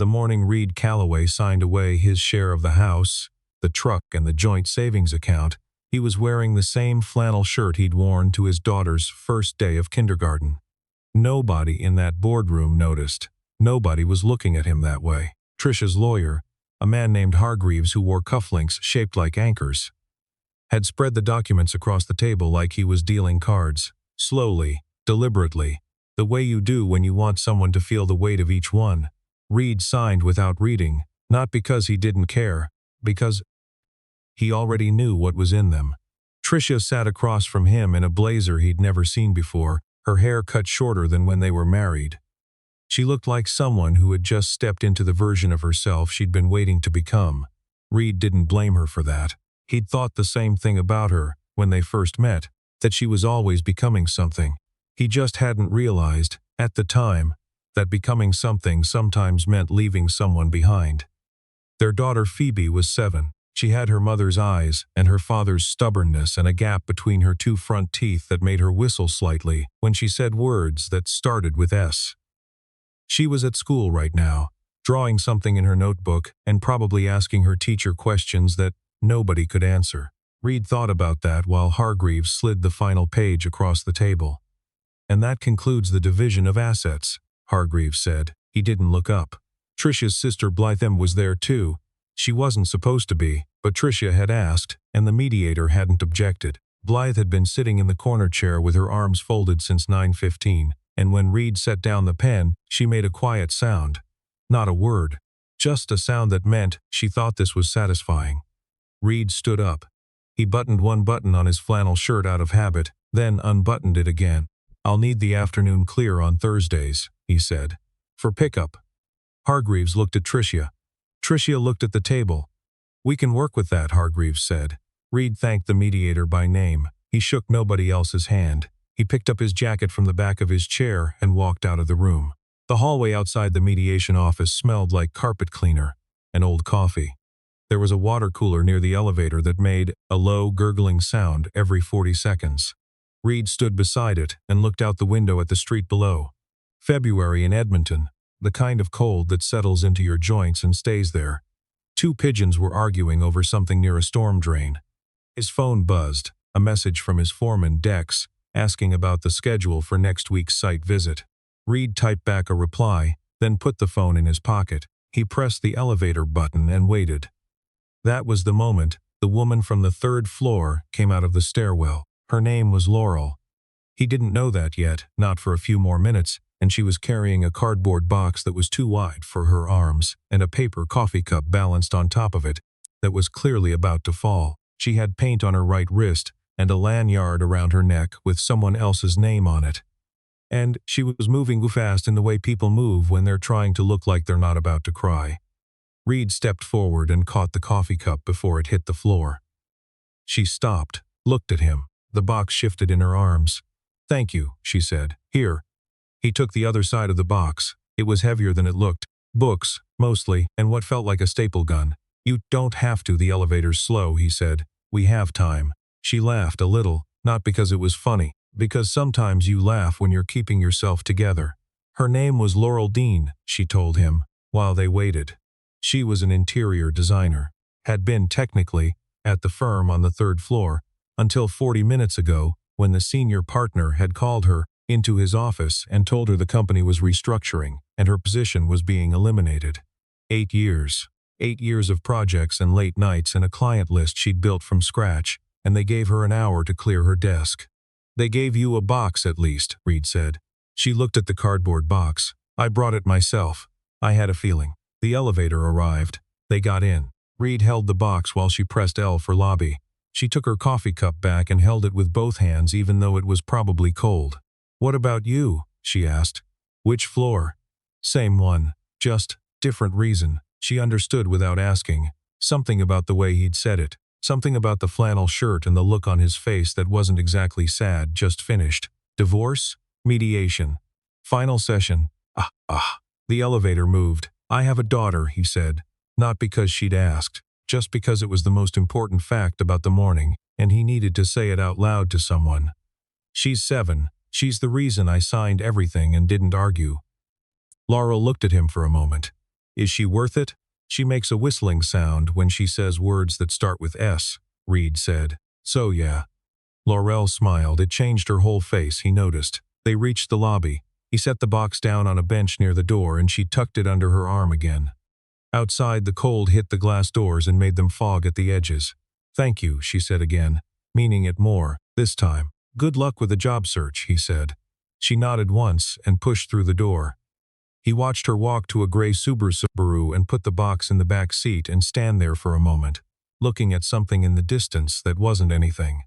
The morning Reed Calloway signed away his share of the house, the truck, and the joint savings account, he was wearing the same flannel shirt he'd worn to his daughter's first day of kindergarten. Nobody in that boardroom noticed. Nobody was looking at him that way. Tricia's lawyer, a man named Hargreaves who wore cufflinks shaped like anchors, had spread the documents across the table like he was dealing cards, slowly, deliberately, the way you do when you want someone to feel the weight of each one. Reed signed without reading, not because he didn't care, because he already knew what was in them. Tricia sat across from him in a blazer he'd never seen before, her hair cut shorter than when they were married. She looked like someone who had just stepped into the version of herself she'd been waiting to become. Reed didn't blame her for that. He'd thought the same thing about her when they first met, that she was always becoming something. He just hadn't realized, at the time, that becoming something sometimes meant leaving someone behind. Their daughter Phoebe was 7. She had her mother's eyes and her father's stubbornness and a gap between her 2 front teeth that made her whistle slightly when she said words that started with S. She was at school right now, drawing something in her notebook and probably asking her teacher questions that nobody could answer. Reed thought about that while Hargreaves slid the final page across the table. "And that concludes the division of assets," Hargreaves said. He didn't look up. Tricia's sister Blythe was there too. She wasn't supposed to be, but Tricia had asked, and the mediator hadn't objected. Blythe had been sitting in the corner chair with her arms folded since 9:15, and when Reed set down the pen, she made a quiet sound. Not a word. Just a sound that meant she thought this was satisfying. Reed stood up. He buttoned one button on his flannel shirt out of habit, then unbuttoned it again. "I'll need the afternoon clear on Thursdays," he said. "For pickup." Hargreaves looked at Tricia. Tricia looked at the table. "We can work with that," Hargreaves said. Reed thanked the mediator by name. He shook nobody else's hand. He picked up his jacket from the back of his chair and walked out of the room. The hallway outside the mediation office smelled like carpet cleaner and old coffee. There was a water cooler near the elevator that made a low, gurgling sound every 40 seconds. Reed stood beside it and looked out the window at the street below. February in Edmonton, the kind of cold that settles into your joints and stays there. 2 pigeons were arguing over something near a storm drain. His phone buzzed, a message from his foreman, Dex, asking about the schedule for next week's site visit. Reed typed back a reply, then put the phone in his pocket. He pressed the elevator button and waited. That was the moment the woman from the 3rd floor came out of the stairwell. Her name was Laurel. He didn't know that yet, not for a few more minutes, and she was carrying a cardboard box that was too wide for her arms and a paper coffee cup balanced on top of it that was clearly about to fall. She had paint on her right wrist and a lanyard around her neck with someone else's name on it. And she was moving fast in the way people move when they're trying to look like they're not about to cry. Reed stepped forward and caught the coffee cup before it hit the floor. She stopped, looked at him. The box shifted in her arms. "Thank you," she said. "Here." He took the other side of the box. It was heavier than it looked. Books, mostly, and what felt like a staple gun. "You don't have to, the elevator's slow," he said. "We have time." She laughed a little, not because it was funny, because sometimes you laugh when you're keeping yourself together. Her name was Laurel Dean, she told him, while they waited. She was an interior designer, had been technically at the firm on the 3rd floor, until 40 minutes ago when the senior partner had called her into his office and told her the company was restructuring and her position was being eliminated. 8 years. 8 years of projects and late nights and a client list she'd built from scratch, and they gave her an hour to clear her desk. "They gave you a box at least," Reed said. She looked at the cardboard box. "I brought it myself. I had a feeling." The elevator arrived. They got in. Reed held the box while she pressed L for lobby. She took her coffee cup back and held it with both hands even though it was probably cold. "What about you?" she asked. "Which floor?" "Same one. Just different reason." She understood without asking. Something about the way he'd said it. Something about the flannel shirt and the look on his face that wasn't exactly sad, just finished. Divorce? Mediation. Final session. The elevator moved. "I have a daughter," he said. Not because she'd asked, just because it was the most important fact about the morning, and he needed to say it out loud to someone. "She's 7. She's the reason I signed everything and didn't argue." Laurel looked at him for a moment. Is she worth it? She makes a whistling sound when she says words that start with S, Reed said. So yeah. Laurel smiled. It changed her whole face, he noticed. They reached the lobby. He set the box down on a bench near the door and she tucked it under her arm again. Outside, the cold hit the glass doors and made them fog at the edges. Thank you, she said again, meaning it more, this time. Good luck with the job search, he said. She nodded once and pushed through the door. He watched her walk to a gray Subaru and put the box in the back seat and stand there for a moment, looking at something in the distance that wasn't anything.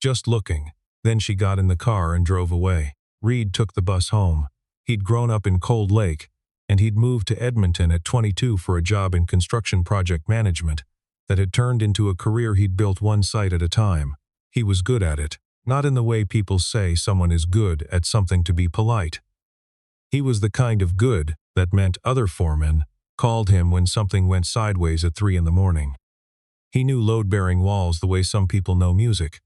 Just looking. Then she got in the car and drove away. Reed took the bus home. He'd grown up in Cold Lake, and he'd moved to Edmonton at 22 for a job in construction project management that had turned into a career he'd built one site at a time. He was good at it, not in the way people say someone is good at something to be polite. He was the kind of good that meant other foremen called him when something went sideways at 3 in the morning. He knew load-bearing walls the way some people know music.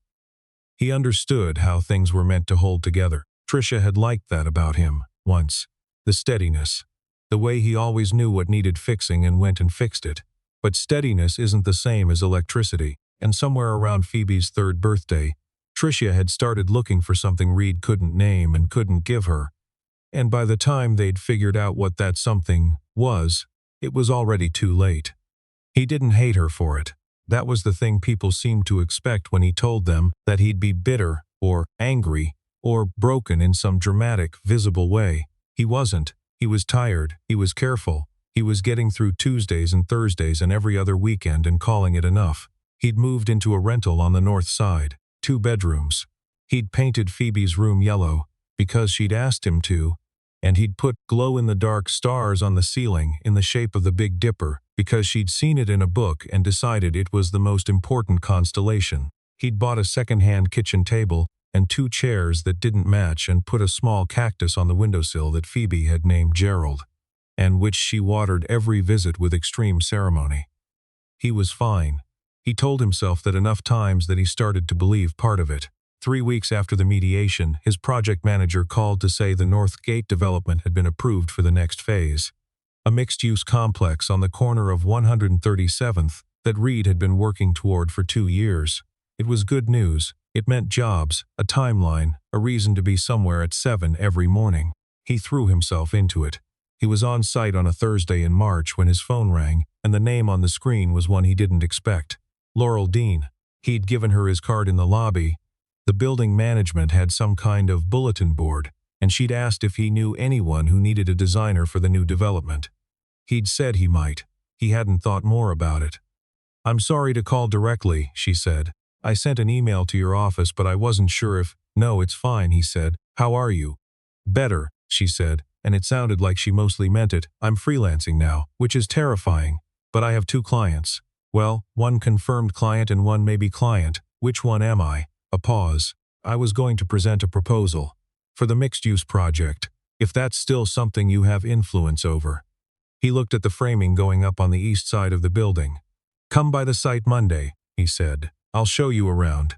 He understood how things were meant to hold together. Tricia had liked that about him, once. The steadiness. The way he always knew what needed fixing and went and fixed it. But steadiness isn't the same as electricity, and somewhere around Phoebe's 3rd birthday, Tricia had started looking for something Reed couldn't name and couldn't give her. And by the time they'd figured out what that something was, it was already too late. He didn't hate her for it. That was the thing people seemed to expect when he told them that he'd be bitter, or angry, or broken in some dramatic, visible way. He wasn't. He was tired. He was careful. He was getting through Tuesdays and Thursdays and every other weekend and calling it enough. He'd moved into a rental on the north side, 2 bedrooms. He'd painted Phoebe's room yellow, because she'd asked him to, and he'd put glow-in-the-dark stars on the ceiling in the shape of the Big Dipper, because she'd seen it in a book and decided it was the most important constellation. He'd bought a second-hand kitchen table and 2 chairs that didn't match and put a small cactus on the windowsill that Phoebe had named Gerald, and which she watered every visit with extreme ceremony. He was fine. He told himself that enough times that he started to believe part of it. 3 weeks after the mediation, his project manager called to say the North Gate development had been approved for the next phase. A mixed-use complex on the corner of 137th that Reed had been working toward for 2 years. It was good news. It meant jobs, a timeline, a reason to be somewhere at 7 every morning. He threw himself into it. He was on site on a Thursday in March when his phone rang, and the name on the screen was one he didn't expect. Laurel Dean. He'd given her his card in the lobby. The building management had some kind of bulletin board, and she'd asked if he knew anyone who needed a designer for the new development. He'd said he might. He hadn't thought more about it. I'm sorry to call directly, she said. I sent an email to your office, but I wasn't sure if… No, it's fine, he said. How are you? Better, she said, and it sounded like she mostly meant it. I'm freelancing now, which is terrifying, but I have 2 clients. Well, 1 confirmed client and 1 maybe client. Which one am I? A pause. I was going to present a proposal for the mixed-use project, if that's still something you have influence over. He looked at the framing going up on the east side of the building. Come by the site Monday, he said. I'll show you around.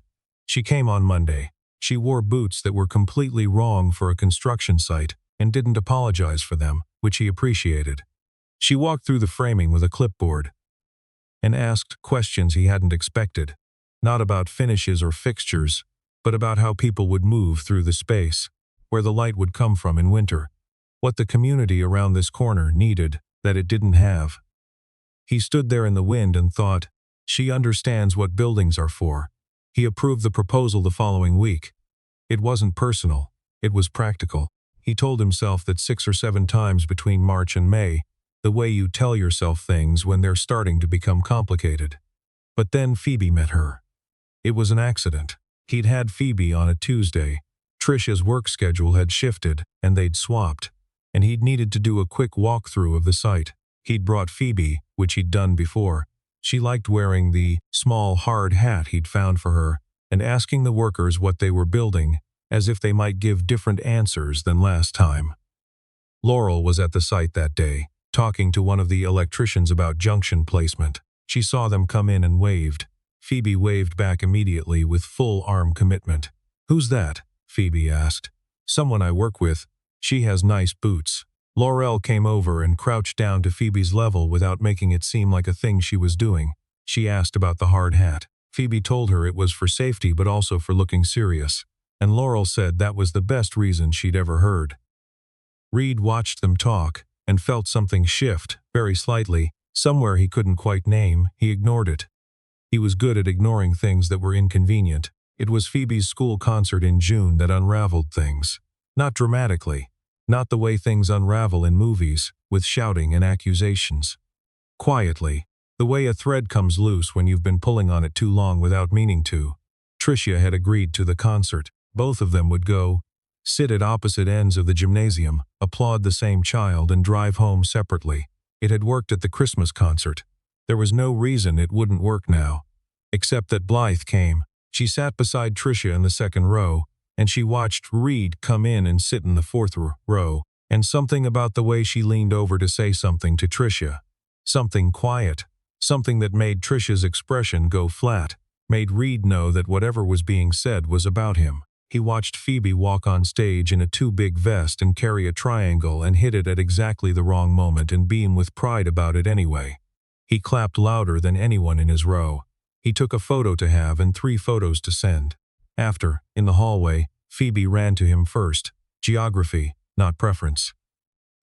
She came on Monday. She wore boots that were completely wrong for a construction site and didn't apologize for them, which he appreciated. She walked through the framing with a clipboard and asked questions he hadn't expected. Not about finishes or fixtures, but about how people would move through the space, where the light would come from in winter, what the community around this corner needed that it didn't have. He stood there in the wind and thought, she understands what buildings are for. He approved the proposal the following week. It wasn't personal, it was practical. He told himself that 6 or 7 times between March and May, the way you tell yourself things when they're starting to become complicated. But then Phoebe met her. It was an accident. He'd had Phoebe on a Tuesday. Tricia's work schedule had shifted, and they'd swapped, and he'd needed to do a quick walkthrough of the site. He'd brought Phoebe, which he'd done before. She liked wearing the small, hard hat he'd found for her, and asking the workers what they were building, as if they might give different answers than last time. Laurel was at the site that day, talking to one of the electricians about junction placement. She saw them come in and waved. Phoebe waved back immediately with full arm commitment. Who's that? Phoebe asked. Someone I work with. She has nice boots. Laurel came over and crouched down to Phoebe's level without making it seem like a thing she was doing. She asked about the hard hat. Phoebe told her it was for safety but also for looking serious, and Laurel said that was the best reason she'd ever heard. Reed watched them talk and felt something shift, very slightly, somewhere he couldn't quite name. He ignored it. He was good at ignoring things that were inconvenient. It was Phoebe's school concert in June that unraveled things. Not dramatically. Not the way things unravel in movies, with shouting and accusations. Quietly. The way a thread comes loose when you've been pulling on it too long without meaning to. Tricia had agreed to the concert. Both of them would go, sit at opposite ends of the gymnasium, applaud the same child, and drive home separately. It had worked at the Christmas concert. There was no reason it wouldn't work now. Except that Blythe came. She sat beside Tricia in the second row, and she watched Reed come in and sit in the fourth row, and something about the way she leaned over to say something to Tricia. Something quiet. Something that made Tricia's expression go flat, made Reed know that whatever was being said was about him. He watched Phoebe walk on stage in a too-big vest and carry a triangle and hit it at exactly the wrong moment and beam with pride about it anyway. He clapped louder than anyone in his row. He took a photo to have and 3 photos to send. After, in the hallway, Phoebe ran to him first. Geography, not preference.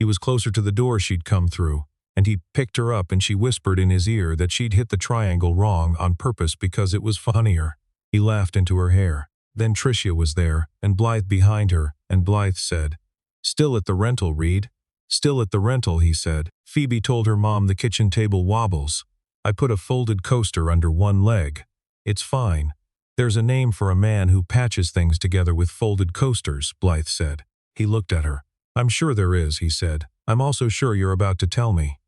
He was closer to the door she'd come through, and he picked her up and she whispered in his ear that she'd hit the triangle wrong on purpose because it was funnier. He laughed into her hair. Then Tricia was there, and Blythe behind her, and Blythe said, "Still at the rental, Reed?" "Still at the rental," he said. Phoebe told her mom the kitchen table wobbles. "I put a folded coaster under one leg. It's fine. There's a name for a man who patches things together with folded coasters," Blythe said. He looked at her. "I'm sure there is," he said. "I'm also sure you're about to tell me."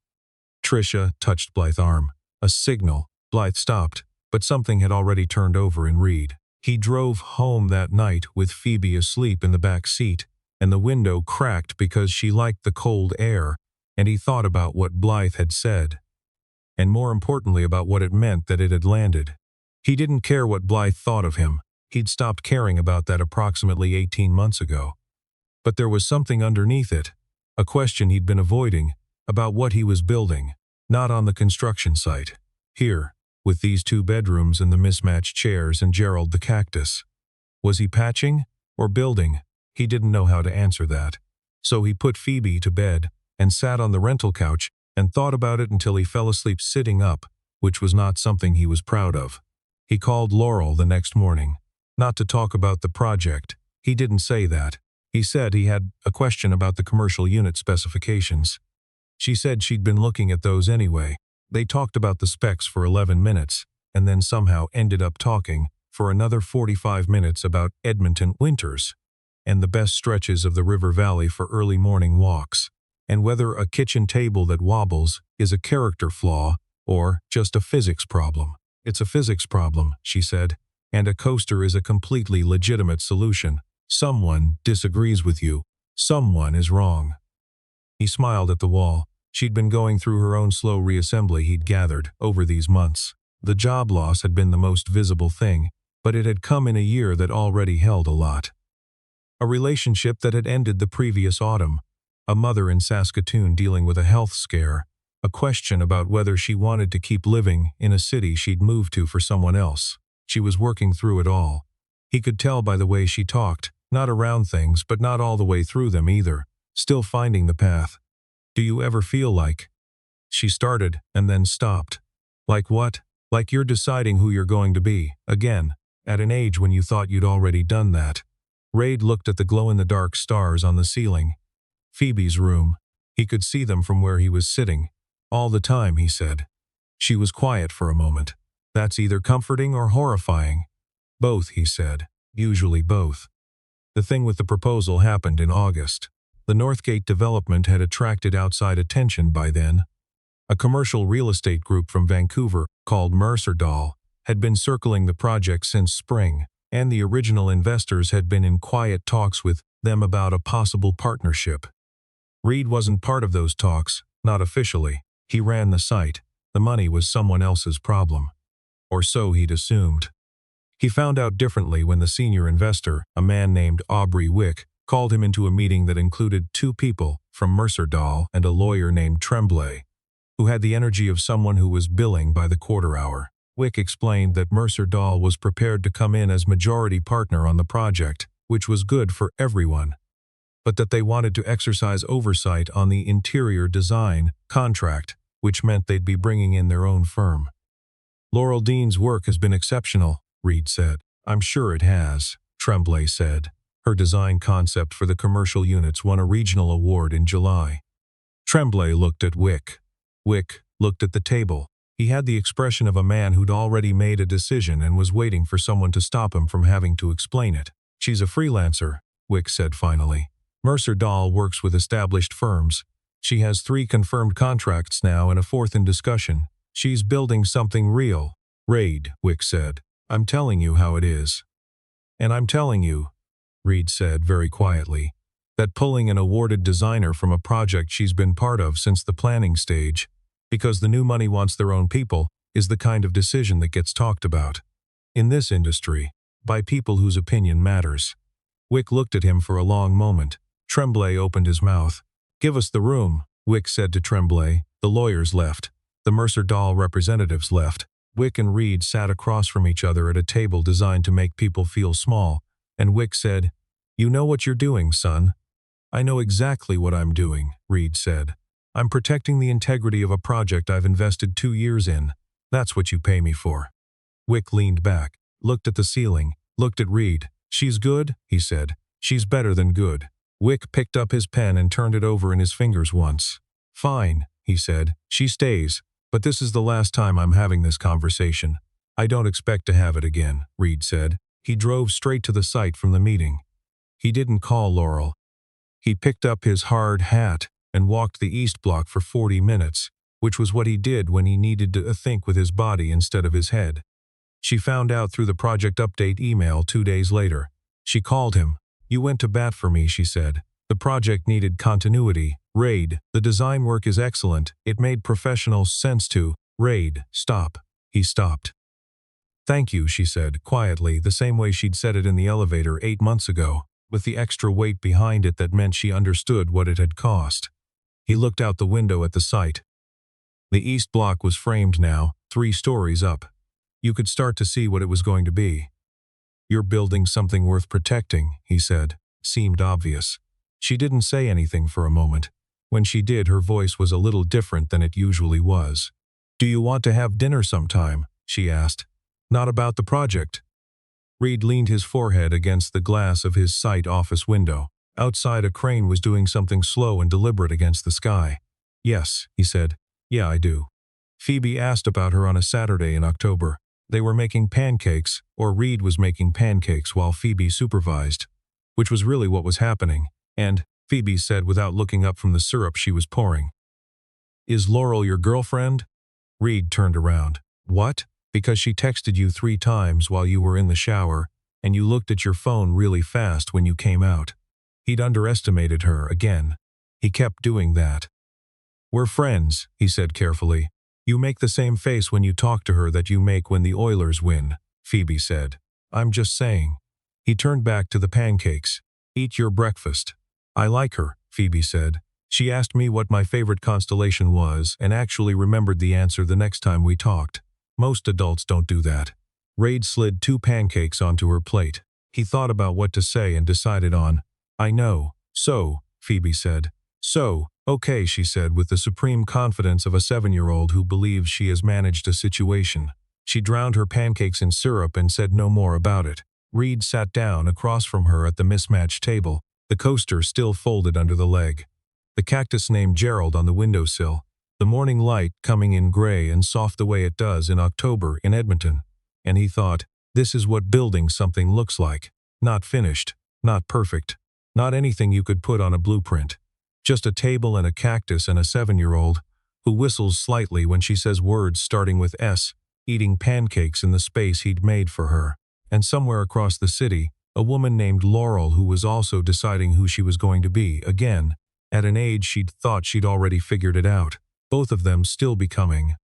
Tricia touched Blythe's arm. A signal. Blythe stopped, but something had already turned over in Reed. He drove home that night with Phoebe asleep in the back seat, and the window cracked because she liked the cold air, and he thought about what Blythe had said, and more importantly about what it meant that it had landed. He didn't care what Blythe thought of him. He'd stopped caring about that approximately 18 months ago. But there was something underneath it, a question he'd been avoiding, about what he was building, not on the construction site. Here, with these 2 bedrooms and the mismatched chairs and Gerald the cactus. Was he patching or building? He didn't know how to answer that. So he put Phoebe to bed and sat on the rental couch and thought about it until he fell asleep sitting up, which was not something he was proud of. He called Laurel the next morning. Not to talk about the project. He didn't say that. He said he had a question about the commercial unit specifications. She said she'd been looking at those anyway. They talked about the specs for 11 minutes, and then somehow ended up talking for another 45 minutes about Edmonton winters, and the best stretches of the river valley for early morning walks, and whether a kitchen table that wobbles is a character flaw or just a physics problem. "It's a physics problem," she said, "and a coaster is a completely legitimate solution. Someone disagrees with you. Someone is wrong." He smiled at the wall. She'd been going through her own slow reassembly, he'd gathered, over these months. The job loss had been the most visible thing, but it had come in a year that already held a lot. A relationship that had ended the previous autumn, a mother in Saskatoon dealing with a health scare, a question about whether she wanted to keep living in a city she'd moved to for someone else. She was working through it all. He could tell by the way she talked, not around things but not all the way through them either, still finding the path. "Do you ever feel like?" She started and then stopped. "Like what?" "Like you're deciding who you're going to be, again, at an age when you thought you'd already done that." Reid looked at the glow-in-the-dark stars on the ceiling. Phoebe's room. He could see them from where he was sitting. "All the time," he said. She was quiet for a moment. "That's either comforting or horrifying." "Both," he said. "Usually both." The thing with the proposal happened in August. The Northgate development had attracted outside attention by then. A commercial real estate group from Vancouver, called Mercerdahl, had been circling the project since spring, and the original investors had been in quiet talks with them about a possible partnership. Reed wasn't part of those talks, not officially. He ran the site. The money was someone else's problem. Or so he'd assumed. He found out differently when the senior investor, a man named Aubrey Wick, called him into a meeting that included 2 people from Mercer Dahl and a lawyer named Tremblay, who had the energy of someone who was billing by the quarter hour. Wick explained that Mercer Dahl was prepared to come in as majority partner on the project, which was good for everyone, but that they wanted to exercise oversight on the interior design contract, which meant they'd be bringing in their own firm. Laurel Dean's work has been exceptional, Reed said. I'm sure it has, Tremblay said. Her design concept for the commercial units won a regional award in July. Tremblay looked at Wick. Wick looked at the table. He had the expression of a man who'd already made a decision and was waiting for someone to stop him from having to explain it. She's a freelancer, Wick said finally. Mercer Dahl works with established firms. She has 3 confirmed contracts now and a 4th in discussion. She's building something real. Reed, Wick said. I'm telling you how it is. And I'm telling you, Reed said very quietly, that pulling an awarded designer from a project she's been part of since the planning stage, because the new money wants their own people, is the kind of decision that gets talked about. In this industry, by people whose opinion matters. Wick looked at him for a long moment. Tremblay opened his mouth. Give us the room, Wick said to Tremblay. The lawyers left. The Mercer Dahl representatives left. Wick and Reed sat across from each other at a table designed to make people feel small, and Wick said, You know what you're doing, son. I know exactly what I'm doing, Reed said. I'm protecting the integrity of a project I've invested 2 years in. That's what you pay me for. Wick leaned back, looked at the ceiling, looked at Reed. She's good, he said. She's better than good. Wick picked up his pen and turned it over in his fingers once. Fine, he said. She stays, but this is the last time I'm having this conversation. I don't expect to have it again, Reed said. He drove straight to the site from the meeting. He didn't call Laurel. He picked up his hard hat and walked the East Block for 40 minutes, which was what he did when he needed to think with his body instead of his head. She found out through the project update email 2 days later. She called him. You went to bat for me, she said. The project needed continuity. Reed, the design work is excellent. It made professional sense to. Reed, stop. He stopped. Thank you, she said, quietly, the same way she'd said it in the elevator 8 months ago, with the extra weight behind it that meant she understood what it had cost. He looked out the window at the site. The East Block was framed now, 3 stories up. You could start to see what it was going to be. You're building something worth protecting, he said. Seemed obvious. She didn't say anything for a moment. When she did, her voice was a little different than it usually was. Do you want to have dinner sometime? She asked. Not about the project. Reed leaned his forehead against the glass of his site office window. Outside, a crane was doing something slow and deliberate against the sky. Yes, he said. Yeah, I do. Phoebe asked about her on a Saturday in October. They were making pancakes, or Reed was making pancakes while Phoebe supervised, which was really what was happening, and, Phoebe said without looking up from the syrup she was pouring. Is Laurel your girlfriend? Reed turned around. What? Because she texted you 3 times while you were in the shower, and you looked at your phone really fast when you came out. He'd underestimated her again. He kept doing that. We're friends, he said carefully. You make the same face when you talk to her that you make when the Oilers win, Phoebe said. I'm just saying. He turned back to the pancakes. Eat your breakfast. I like her, Phoebe said. She asked me what my favorite constellation was and actually remembered the answer the next time we talked. Most adults don't do that. Reed slid 2 pancakes onto her plate. He thought about what to say and decided on, I know. So, Phoebe said. So, okay, she said with the supreme confidence of a 7-year-old who believes she has managed a situation. She drowned her pancakes in syrup and said no more about it. Reed sat down across from her at the mismatched table, the coaster still folded under the leg. The cactus named Gerald on the windowsill, the morning light coming in gray and soft the way it does in October in Edmonton. And he thought, this is what building something looks like. Not finished, not perfect, not anything you could put on a blueprint. Just a table and a cactus and a 7-year-old who whistles slightly when she says words starting with S, eating pancakes in the space he'd made for her. And somewhere across the city, a woman named Laurel who was also deciding who she was going to be, again, at an age she'd thought she'd already figured it out. Both of them still becoming.